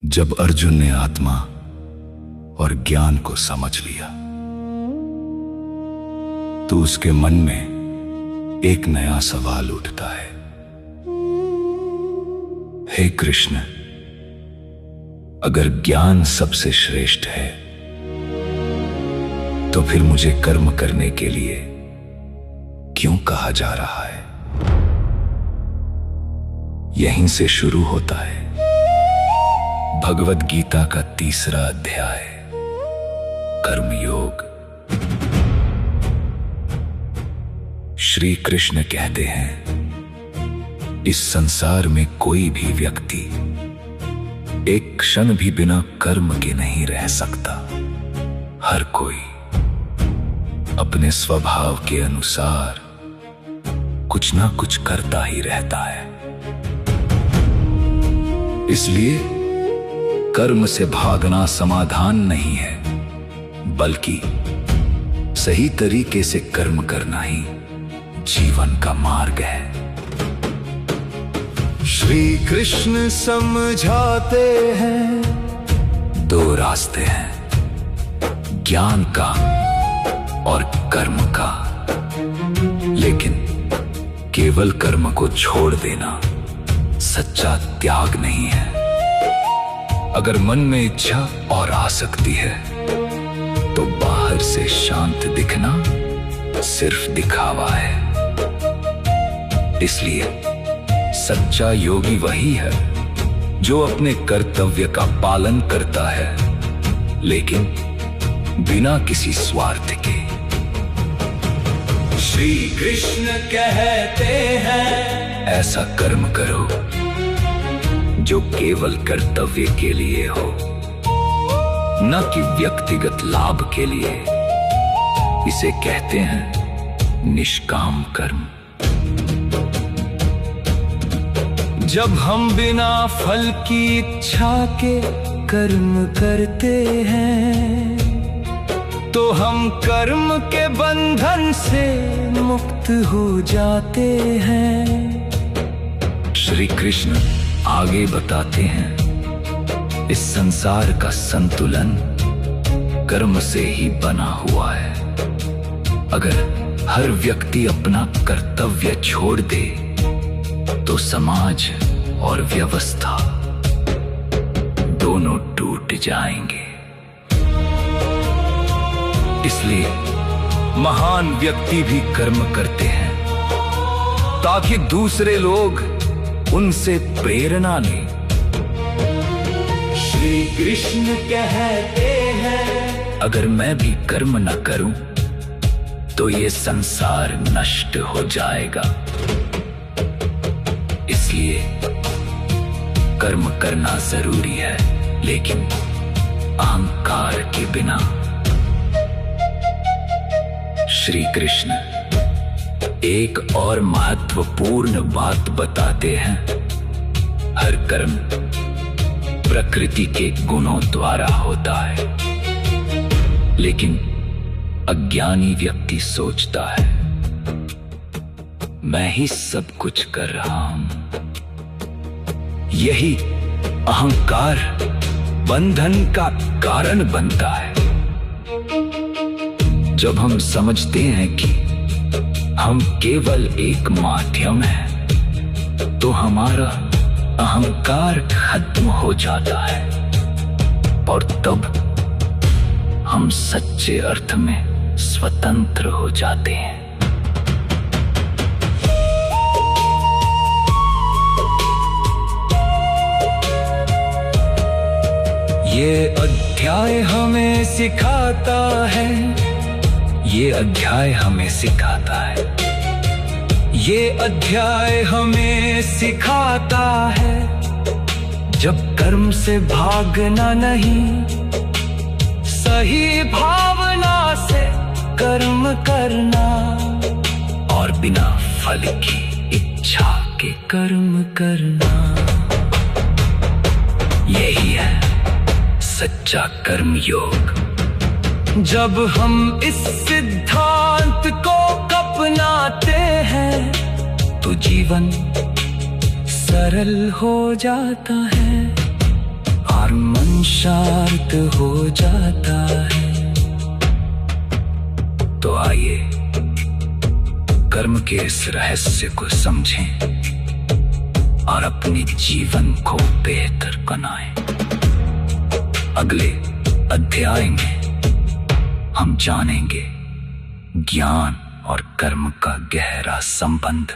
जब अर्जुन ने आत्मा और ज्ञान को समझ लिया तो उसके मन में एक नया सवाल उठता है। हे कृष्ण, अगर ज्ञान सबसे श्रेष्ठ है तो फिर मुझे कर्म करने के लिए क्यों कहा जा रहा है? यहीं से शुरू होता है भगवद गीता का 3रा अध्याय, कर्मयोग। श्री कृष्ण कहते हैं, इस संसार में कोई भी व्यक्ति एक क्षण भी बिना कर्म के नहीं रह सकता। हर कोई अपने स्वभाव के अनुसार कुछ ना कुछ करता ही रहता है। इसलिए कर्म से भागना समाधान नहीं है, बल्कि सही तरीके से कर्म करना ही जीवन का मार्ग है। श्री कृष्ण समझाते हैं 2 रास्ते हैं, ज्ञान का और कर्म का। लेकिन केवल कर्म को छोड़ देना सच्चा त्याग नहीं है। अगर मन में इच्छा और आसक्ति है तो बाहर से शांत दिखना सिर्फ दिखावा है। इसलिए सच्चा योगी वही है जो अपने कर्तव्य का पालन करता है, लेकिन बिना किसी स्वार्थ के। श्री कृष्ण कहते हैं, ऐसा कर्म करो जो केवल कर्तव्य के लिए हो, न कि व्यक्तिगत लाभ के लिए। इसे कहते हैं निष्काम कर्म। जब हम बिना फल की इच्छा के कर्म करते हैं तो हम कर्म के बंधन से मुक्त हो जाते हैं। श्री कृष्ण आगे बताते हैं, इस संसार का संतुलन कर्म से ही बना हुआ है। अगर हर व्यक्ति अपना कर्तव्य छोड़ दे तो समाज और व्यवस्था दोनों टूट जाएंगे। इसलिए महान व्यक्ति भी कर्म करते हैं ताकि दूसरे लोग उनसे प्रेरणा लें। श्री कृष्ण कहते हैं, अगर मैं भी कर्म न करूं तो ये संसार नष्ट हो जाएगा। इसलिए कर्म करना जरूरी है, लेकिन अहंकार के बिना। श्री कृष्ण एक और महत्वपूर्ण बात बताते हैं, हर कर्म प्रकृति के गुणों द्वारा होता है, लेकिन अज्ञानी व्यक्ति सोचता है मैं ही सब कुछ कर रहा हूं। यही अहंकार बंधन का कारण बनता है। जब हम समझते हैं कि हम केवल एक माध्यम हैं, तो हमारा अहंकार खत्म हो जाता है और तब हम सच्चे अर्थ में स्वतंत्र हो जाते हैं। ये अध्याय हमें सिखाता है, ये अध्याय हमें सिखाता है, ये अध्याय हमें सिखाता है, जब कर्म से भागना नहीं, सही भावना से कर्म करना और बिना फल की इच्छा के कर्म करना। यही है सच्चा कर्म योग। जब हम इस सिद्धांत को अपनाते हैं तो जीवन सरल हो जाता है। और शांत हो जाता है। तो आइए कर्म के इस रहस्य को समझें और अपने जीवन को बेहतर बनाएं। अगले अध्याय में हम जानेंगे ज्ञान और कर्म का गहरा संबंध।